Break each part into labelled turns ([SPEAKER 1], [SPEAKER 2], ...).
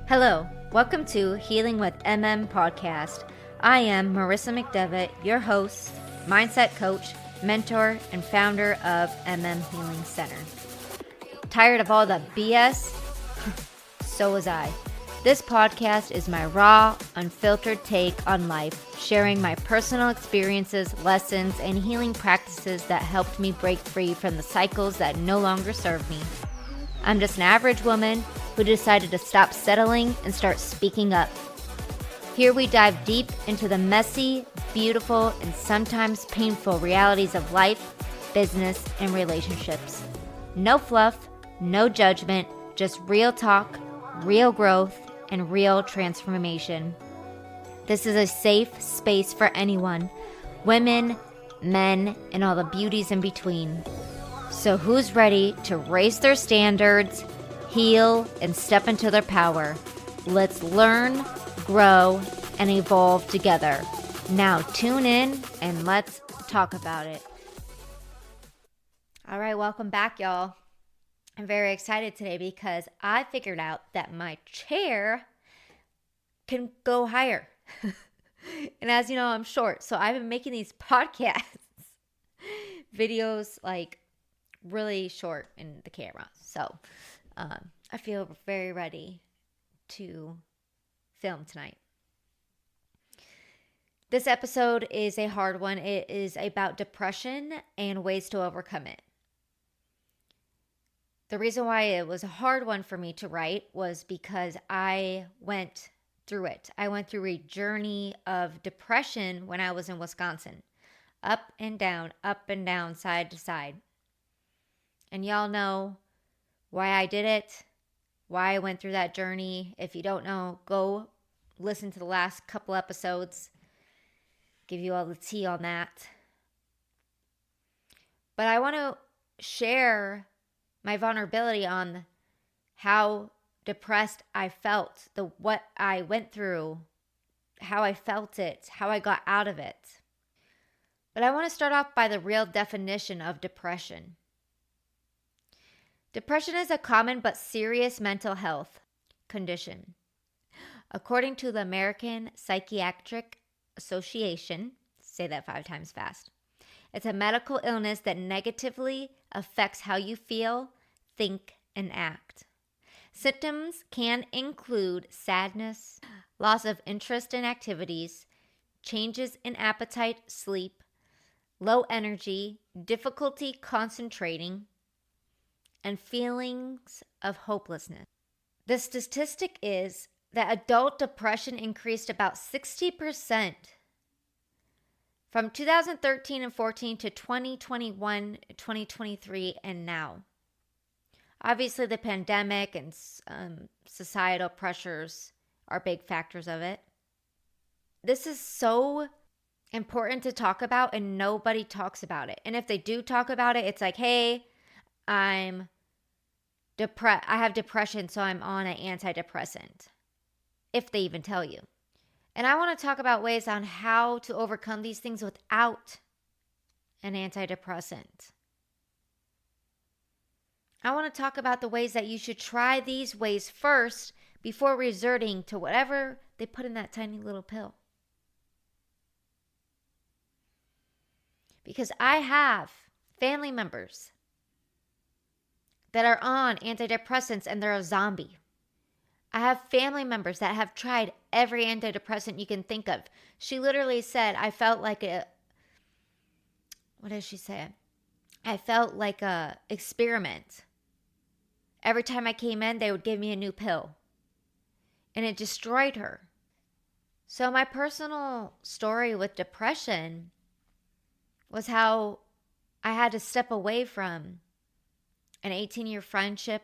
[SPEAKER 1] Hello, welcome to Healing with podcast. I am Marissa McDevitt, your host, mindset coach, mentor, and founder of Healing Center. Tired of all the BS? So was I. This podcast is my raw, unfiltered take on life, sharing my personal experiences, lessons, and healing practices that helped me break free from the cycles that no longer serve me. I'm just an average woman who decided to stop settling and start speaking up. Here we dive deep into the messy, beautiful, and sometimes painful realities of life, business, and relationships. No fluff, no judgment, just real talk, real growth, and real transformation. This is a safe space for anyone, women, men, and all the beauties in between. So who's ready to raise their standards, heal, and step into their power? Let's learn, grow, and evolve together. Now tune in and let's talk about it. All right, welcome back, y'all. I'm very excited today because I figured out that my chair can go higher. And as you know, I'm short, so I've been making these podcasts, videos like really short in the camera. So I feel very ready to film tonight. This episode is a hard one. It is about depression and ways to overcome it. The reason why it was a hard one for me to write was because I went through it. I went through a journey of depression when I was in Wisconsin. Up and down, side to side. And y'all know why I did it, why I went through that journey. If you don't know, go listen to the last couple episodes. Give you all the tea on that. But I want to share my vulnerability on how depressed I felt, what I went through, how I felt it, how I got out of it. But I want to start off by the real definition of depression. Depression is a common but serious mental health condition. According to the American Psychiatric Association, say that 5 times fast, it's a medical illness that negatively affects how you feel, think, and act. Symptoms can include sadness, loss of interest in activities, changes in appetite, sleep, low energy, difficulty concentrating, and feelings of hopelessness. The statistic is that adult depression increased about 60% from 2013 and 14 to 2021, 2023, and now. Obviously, the pandemic and societal pressures are big factors of it. This is so important to talk about, and nobody talks about it. And if they do talk about it, it's like, hey, I have depression, so I'm on an antidepressant, if they even tell you. And I want to talk about ways on how to overcome these things without an antidepressant. I want to talk about the ways that you should try these ways first before resorting to whatever they put in that tiny little pill. Because I have family members that are on antidepressants and they're a zombie. I have family members that have tried every antidepressant you can think of. She literally said, I felt like what does she say? I felt like a experiment. Every time I came in, they would give me a new pill. And it destroyed her. So my personal story with depression was how I had to step away from an 18-year friendship,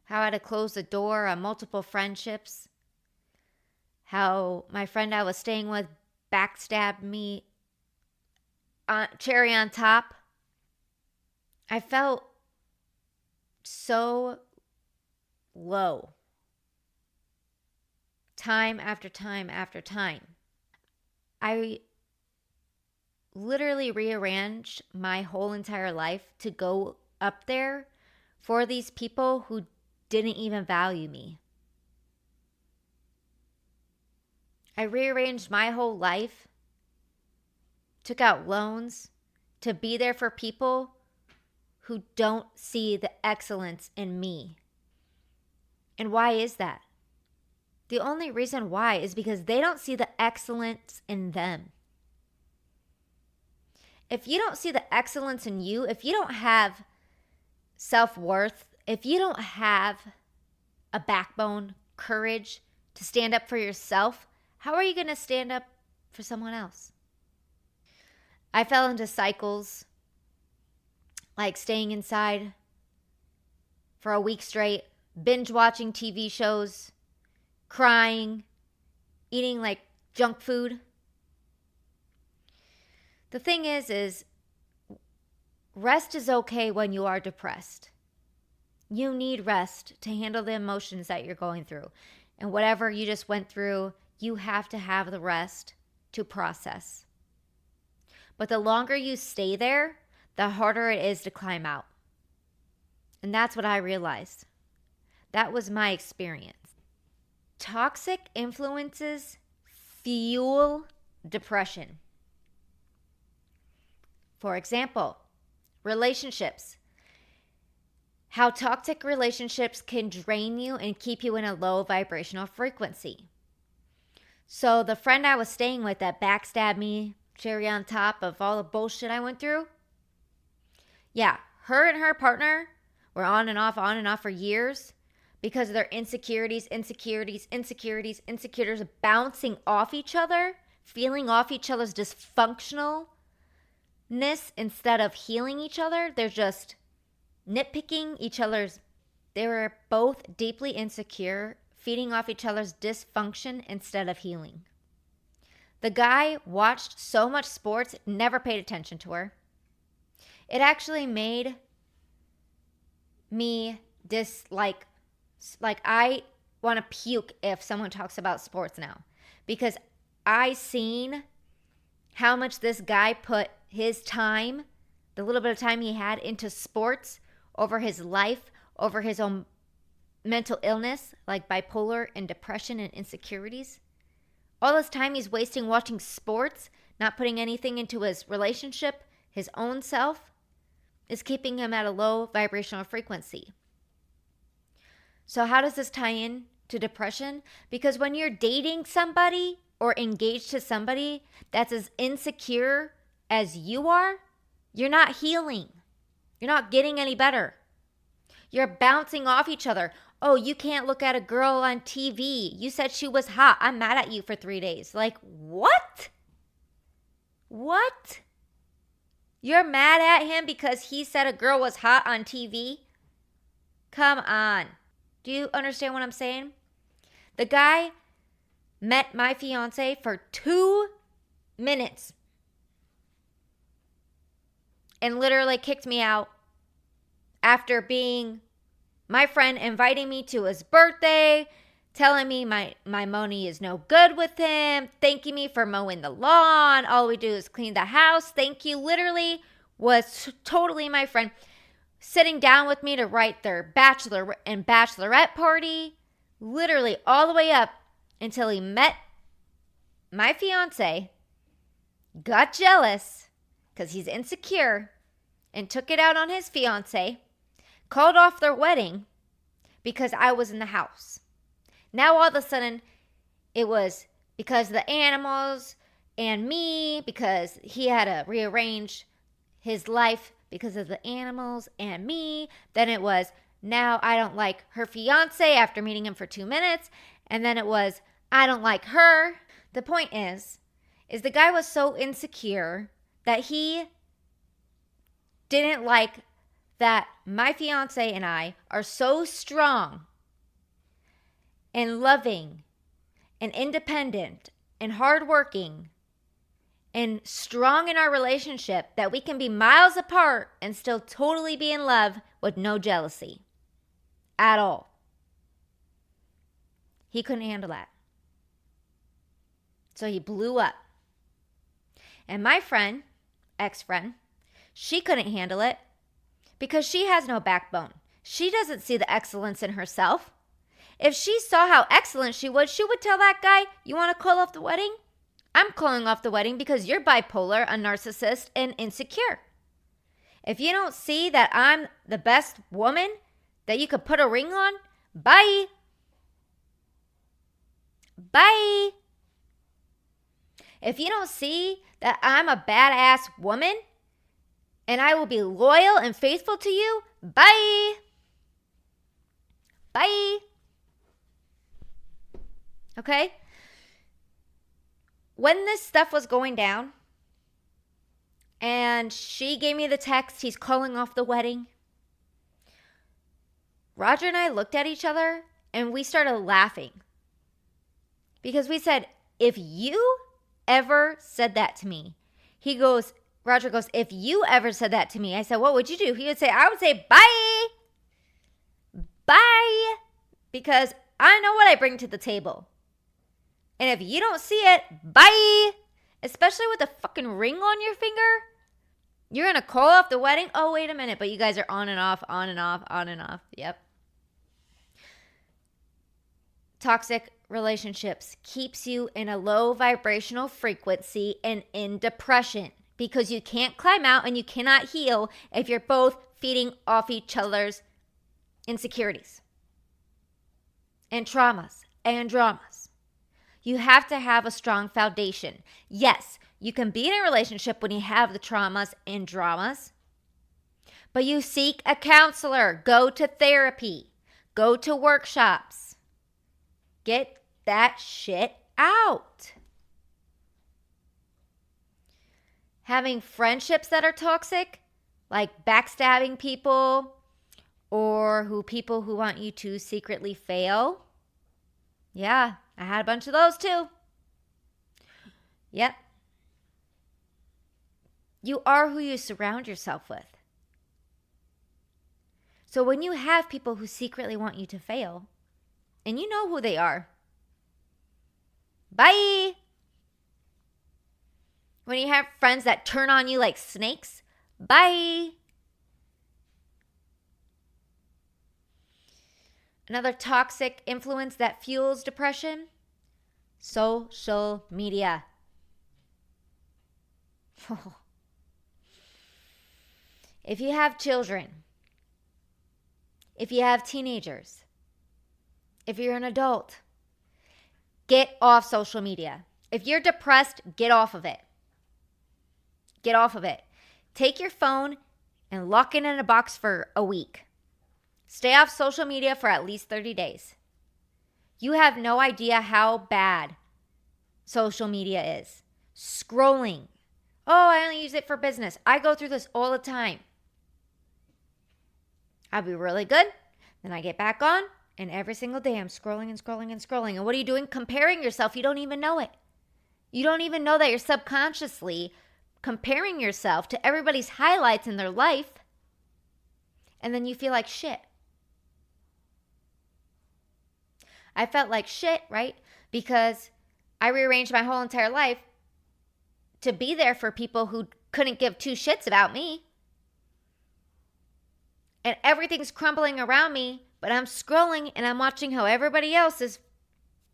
[SPEAKER 1] how I had to close the door on multiple friendships, how my friend I was staying with backstabbed me, cherry on top. I felt so low, time after time after time. I literally rearranged my whole entire life to go up there for these people who didn't even value me. I rearranged my whole life, took out loans to be there for people who don't see the excellence in me. And why is that? The only reason why is because they don't see the excellence in them. If you don't see the excellence in you, if you don't have self-worth, if you don't have a backbone, courage to stand up for yourself, how are you going to stand up for someone else? I fell into cycles like staying inside for a week straight, binge watching TV shows, crying, eating like junk food. The thing is rest is okay when you are depressed. You need rest to handle the emotions that you're going through. And whatever you just went through, you have to have the rest to process. But the longer you stay there, the harder it is to climb out. And that's what I realized. That was my experience. Toxic influences fuel depression. For example, relationships. How toxic relationships can drain you and keep you in a low vibrational frequency. So the friend I was staying with that backstabbed me, cherry on top of all the bullshit I went through. Yeah, her and her partner were on and off for years because of their insecurities, bouncing off each other, feeling off each other's dysfunctionalness instead of healing each other. They're just nitpicking each other's. They were both deeply insecure, feeding off each other's dysfunction instead of healing. The guy watched so much sports, never paid attention to her. It actually made me dislike, like I want to puke if someone talks about sports now, because I seen how much this guy put his time, the little bit of time he had, into sports over his life, over his own mental illness like bipolar and depression and insecurities. All this time he's wasting watching sports, not putting anything into his relationship, his own self, is keeping him at a low vibrational frequency. So how does this tie in to depression? Because when you're dating somebody or engaged to somebody that's as insecure as you are, you're not healing. You're not getting any better. You're bouncing off each other. Oh, you can't look at a girl on TV. You said she was hot. I'm mad at you for 3 days. Like, what? What? You're mad at him because he said a girl was hot on TV? Come on. Do you understand what I'm saying? The guy met my fiance for 2 minutes and literally kicked me out after being my friend, inviting me to his birthday, telling me my money is no good with him, thanking me for mowing the lawn. All we do is clean the house. Thank you. Literally was totally my friend. Sitting down with me to write their bachelor and bachelorette party. Literally all the way up until he met my fiance, got jealous because he's insecure, and took it out on his fiance, called off their wedding because I was in the house. Now all of a sudden, it was because of the animals and me, because he had to rearrange his life because of the animals and me. Then it was, now I don't like her fiance after meeting him for 2 minutes. And then it was, I don't like her. The point is the guy was so insecure that he didn't like that my fiance and I are so strong and loving and independent and hardworking and strong in our relationship that we can be miles apart and still totally be in love with no jealousy at all. He couldn't handle that. So he blew up. And my friend, ex-friend, she couldn't handle it because she has no backbone. She doesn't see the excellence in herself. If she saw how excellent she would tell that guy, you want to call off the wedding? I'm calling off the wedding because you're bipolar, a narcissist, and insecure. If you don't see that I'm the best woman that you could put a ring on, bye. Bye. If you don't see that I'm a badass woman and I will be loyal and faithful to you, bye. Bye. Okay? When this stuff was going down and she gave me the text, he's calling off the wedding, Roger and I looked at each other and we started laughing. Because we said, if you ever said that to me, Roger goes, if you ever said that to me, I said, what would you do? I would say, bye. Bye. Because I know what I bring to the table. And if you don't see it, bye. Especially with a fucking ring on your finger. You're going to call off the wedding? Oh, wait a minute. But you guys are on and off, on and off, on and off. Yep. Toxic relationships keeps you in a low vibrational frequency and in depression because you can't climb out and you cannot heal if you're both feeding off each other's insecurities and traumas and dramas. You have to have a strong foundation. Yes, you can be in a relationship when you have the traumas and dramas, but you seek a counselor, go to therapy, go to workshops. Get that shit out. Having friendships that are toxic, like backstabbing people or people who want you to secretly fail. Yeah, I had a bunch of those too. Yep. You are who you surround yourself with. So when you have people who secretly want you to fail, and you know who they are, bye. When you have friends that turn on you like snakes, bye. Another toxic influence that fuels depression, social media. If you have children, if you have teenagers, if you're an adult, get off social media. If you're depressed, get off of it. Get off of it. Take your phone and lock it in a box for a week. Stay off social media for at least 30 days. You have no idea how bad social media is. Scrolling. Oh, I only use it for business. I go through this all the time. I'll be really good. Then I get back on, and every single day I'm scrolling and scrolling and scrolling. And what are you doing? Comparing yourself. You don't even know it. You don't even know that you're subconsciously comparing yourself to everybody's highlights in their life. And then you feel like shit. I felt like shit, right? Because I rearranged my whole entire life to be there for people who couldn't give two shits about me. And everything's crumbling around me, but I'm scrolling and I'm watching how everybody else is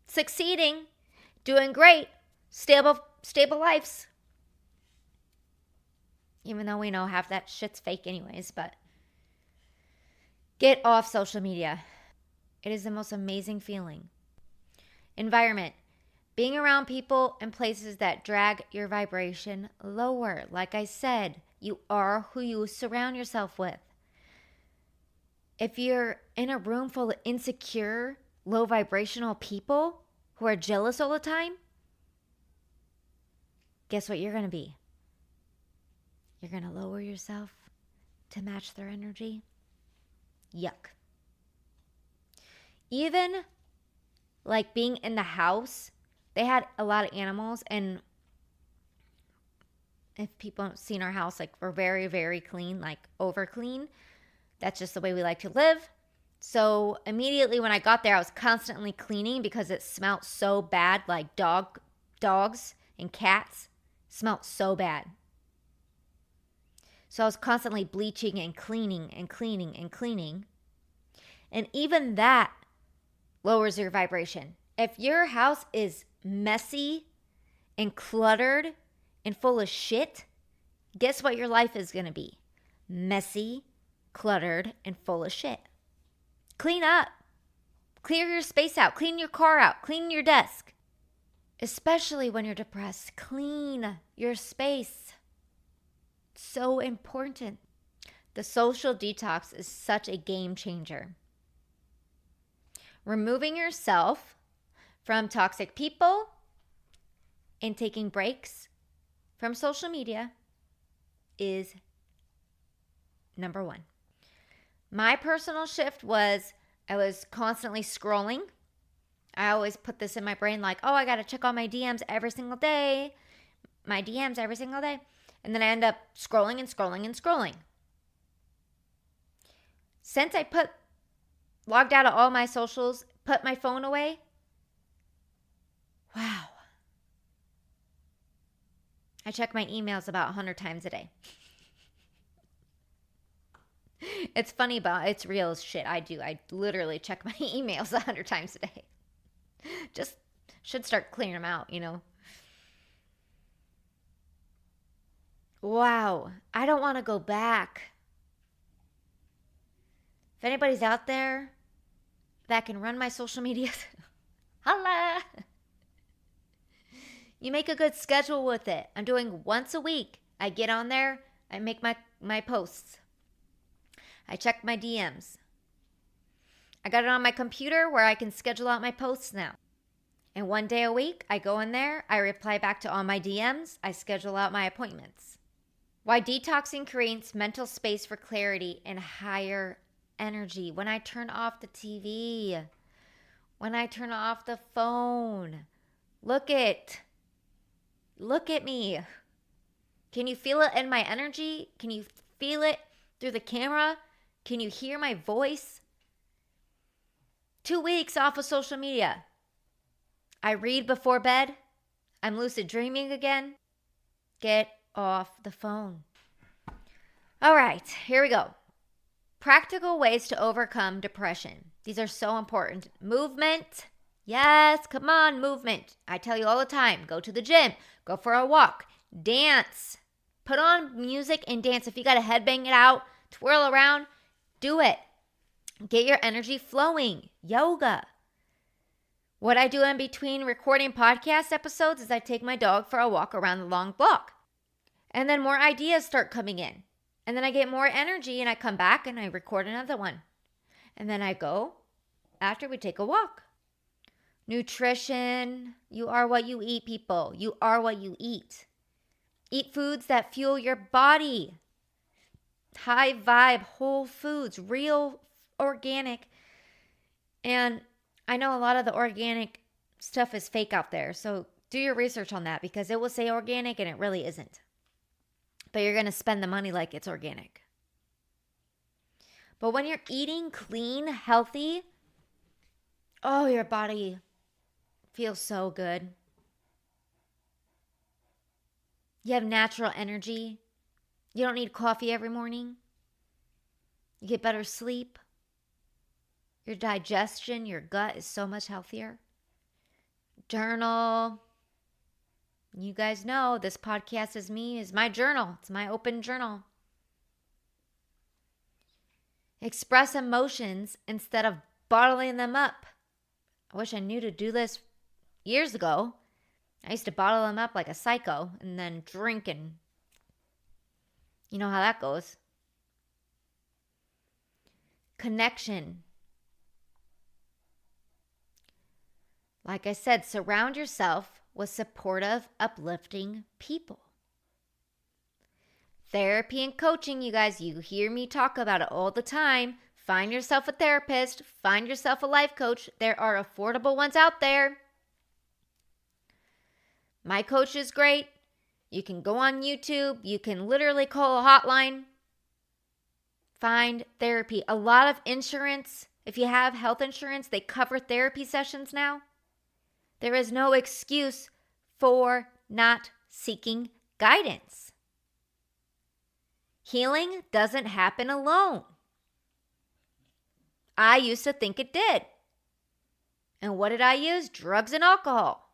[SPEAKER 1] succeeding, doing great, stable lives. Even though we know half that shit's fake anyways, but get off social media. It is the most amazing feeling. Environment. Being around people and places that drag your vibration lower. Like I said, you are who you surround yourself with. If you're in a room full of insecure, low vibrational people who are jealous all the time, guess what you're going to be? You're going to lower yourself to match their energy. Yuck. Even like being in the house, they had a lot of animals, and if people haven't seen our house, like we're very, very clean, like over clean. That's just the way we like to live. So immediately when I got there, I was constantly cleaning because it smelled so bad, like dogs and cats smelled so bad. So I was constantly bleaching and cleaning and cleaning and cleaning. And even that lowers your vibration. If your house is messy and cluttered and full of shit, guess what your life is going to be? Messy, cluttered, and full of shit. Clean up. Clear your space out. Clean your car out. Clean your desk. Especially when you're depressed, clean your space. So important. The social detox is such a game changer. Removing yourself from toxic people and taking breaks from social media is number one. My personal shift was I was constantly scrolling. I always put this in my brain like, oh, I got to check all my DMs every single day. My DMs every single day. And then I end up scrolling and scrolling and scrolling. Since I logged out of all my socials, put my phone away, wow. I check my emails about 100 times a day. It's funny, but it's real as shit. I do. I literally check my emails 100 times a day. Just should start clearing them out, Wow. I don't want to go back. If anybody's out there that can run my social media, holla. You make a good schedule with it. I'm doing once a week. I get on there. I make my posts. I check my DMs. I got it on my computer where I can schedule out my posts now. And one day a week, I go in there. I reply back to all my DMs. I schedule out my appointments. Why detoxing creates mental space for clarity and higher energy. When I turn off the TV, when I turn off the phone, look at me. Can you feel it in my energy? Can you feel it through the camera? Can you hear my voice? 2 weeks off of social media. I read before bed. I'm lucid dreaming again. Get off the phone. All right, here we go. Practical ways to overcome depression. These are so important. Movement. Yes, come on, movement. I tell you all the time, go to the gym, go for a walk, dance. Put on music and dance. If you got to headbang it out, twirl around, do it. Get your energy flowing. Yoga. What I do in between recording podcast episodes is I take my dog for a walk around the long block. And then more ideas start coming in. And then I get more energy and I come back and I record another one. And then I go after we take a walk. Nutrition. You are what you eat, people. You are what you eat. Eat foods that fuel your body. High vibe, whole foods, real organic. And I know a lot of the organic stuff is fake out there. So do your research on that because it will say organic and it really isn't. But you're going to spend the money like it's organic. But when you're eating clean, healthy, oh, your body feels so good. You have natural energy. You don't need coffee every morning. You get better sleep. Your digestion, your gut is so much healthier. Journal. You guys know this podcast is my journal. It's my open journal. Express emotions instead of bottling them up. I wish I knew to do this years ago. I used to bottle them up like a psycho and then drink, and you know how that goes. Connection. Like I said, surround yourself with supportive, uplifting people. Therapy and coaching, you guys, you hear me talk about it all the time. Find yourself a therapist. Find yourself a life coach. There are affordable ones out there. My coach is great. You can go on YouTube. You can literally call a hotline. Find therapy. A lot of insurance, if you have health insurance, they cover therapy sessions now. There is no excuse for not seeking guidance. Healing doesn't happen alone. I used to think it did. And what did I use? Drugs and alcohol.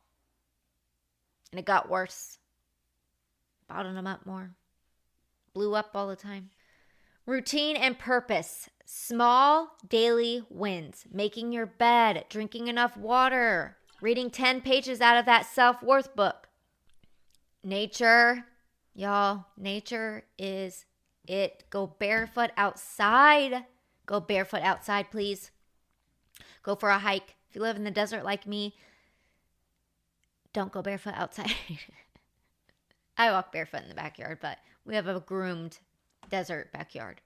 [SPEAKER 1] And it got worse. Bottled them up more. Blew up all the time. Routine and purpose. Small daily wins. Making your bed. Drinking enough water. Reading 10 pages out of that self-worth book. Nature. Y'all, nature is it. Go barefoot outside. Go barefoot outside, please. Go for a hike. If you live in the desert like me, don't go barefoot outside. I walk barefoot in the backyard, but we have a groomed desert backyard.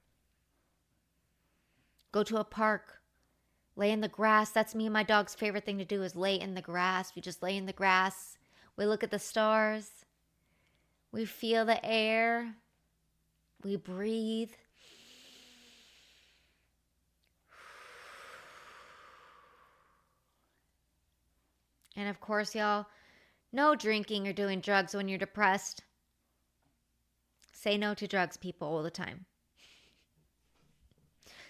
[SPEAKER 1] Go to a park. Lay in the grass. That's me and my dog's favorite thing to do is lay in the grass. We just lay in the grass. We look at the stars. We feel the air. We breathe. And of course, y'all, no drinking or doing drugs when you're depressed. Say no to drugs, people, all the time.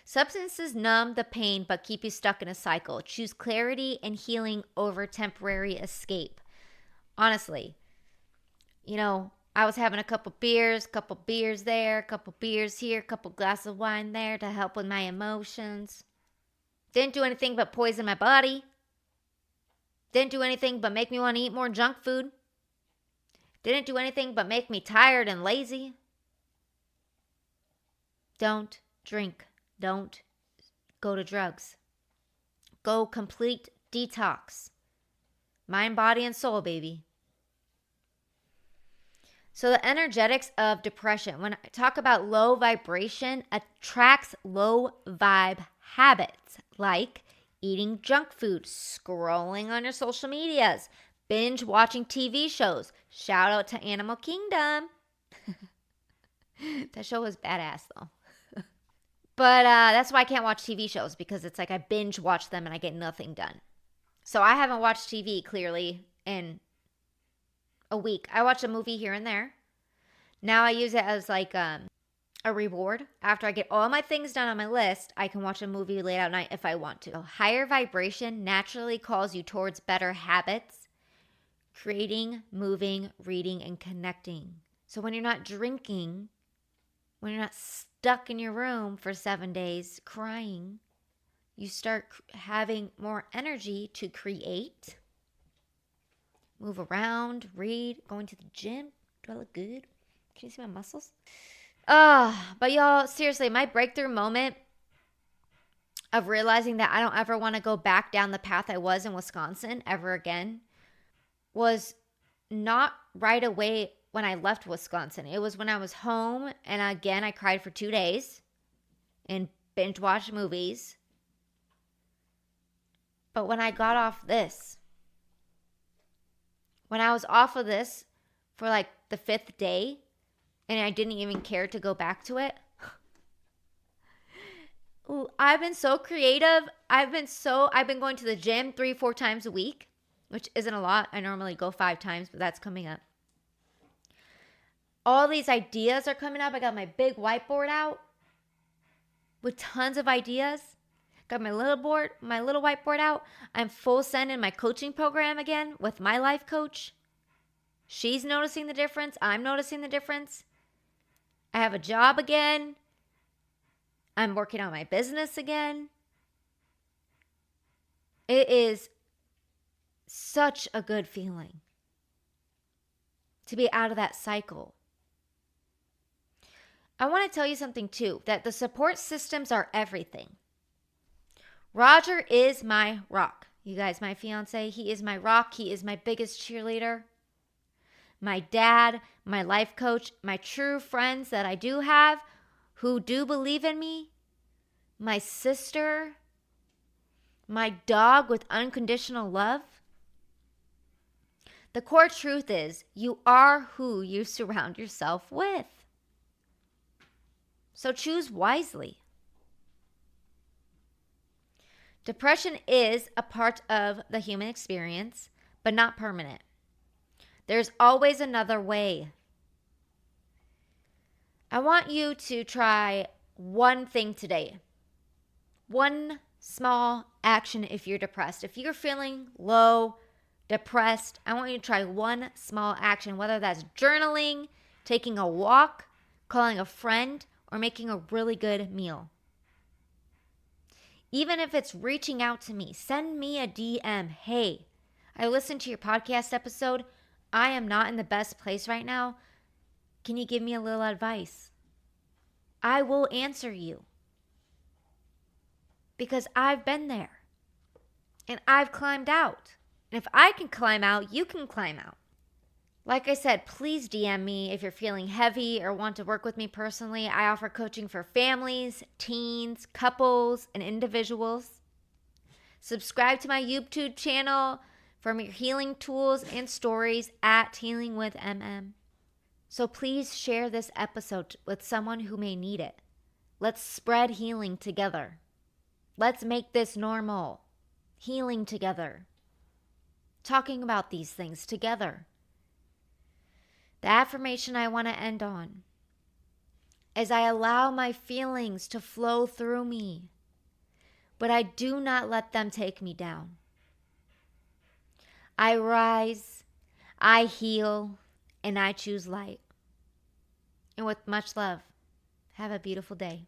[SPEAKER 1] Substances numb the pain but keep you stuck in a cycle. Choose clarity and healing over temporary escape. Honestly, I was having a couple beers there, a couple beers here, a couple glasses of wine there to help with my emotions. Didn't do anything but poison my body. Didn't do anything but make me want to eat more junk food. Didn't do anything but make me tired and lazy. Don't drink. Don't go to drugs. Go complete detox. Mind, body, and soul, baby. So the energetics of depression, when I talk about low vibration, attracts low vibe habits like eating junk food, scrolling on your social medias, binge watching TV shows. Shout out to Animal Kingdom. That show was badass though. But that's why I can't watch TV shows, because it's like I binge watch them and I get nothing done. So I haven't watched TV clearly in a week. I watch a movie here and there. Now I use it as like a reward. After I get all my things done on my list, I can watch a movie late at night if I want to. So higher vibration naturally calls you towards better habits, creating, moving, reading, and connecting. So when you're not drinking, when you're not stuck in your room for 7 days crying, you start having more energy to create, move around, read, going to the gym. Do I look good? Can you see my muscles? But y'all, seriously, my breakthrough moment of realizing that I don't ever want to go back down the path I was in Wisconsin ever again was not right away when I left Wisconsin. It was when I was home, and again, I cried for 2 days and binge watched movies. But when I got off this, when I was off of this for like the 5th day, and I didn't even care to go back to it, ooh, I've been so creative. I've been going to the gym 3-4 times a week, which isn't a lot. I normally go 5 times, but that's coming up. All these ideas are coming up. I got my big whiteboard out with tons of ideas. Got my little whiteboard out. I'm full send in my coaching program again with my life coach. She's noticing the difference. I'm noticing the difference. I have a job again. I'm working on my business again. It is such a good feeling to be out of that cycle. I want to tell you something too, that the support systems are everything. Roger is my rock. You guys, my fiance, he is my rock. He is my biggest cheerleader. My dad, my life coach, my true friends that I do have who do believe in me. My sister, my dog with unconditional love. The core truth is you are who you surround yourself with. So choose wisely. Depression is a part of the human experience, but not permanent. There's always another way. I want you to try one thing today. One small action if you're depressed. If you're feeling low, depressed, I want you to try one small action, whether that's journaling, taking a walk, calling a friend, or making a really good meal. Even if it's reaching out to me, send me a DM. Hey, I listened to your podcast episode. I am not in the best place right now. Can you give me a little advice? I will answer you. Because I've been there. And I've climbed out. And if I can climb out, you can climb out. Like I said, please DM me if you're feeling heavy or want to work with me personally. I offer coaching for families, teens, couples, and individuals. Subscribe to my YouTube channel for your healing tools and stories at Healing with MM. So please share this episode with someone who may need it. Let's spread healing together. Let's make this normal. Healing together. Talking about these things together. The affirmation I want to end on is I allow my feelings to flow through me, but I do not let them take me down. I rise, I heal, and I choose light. And with much love, have a beautiful day.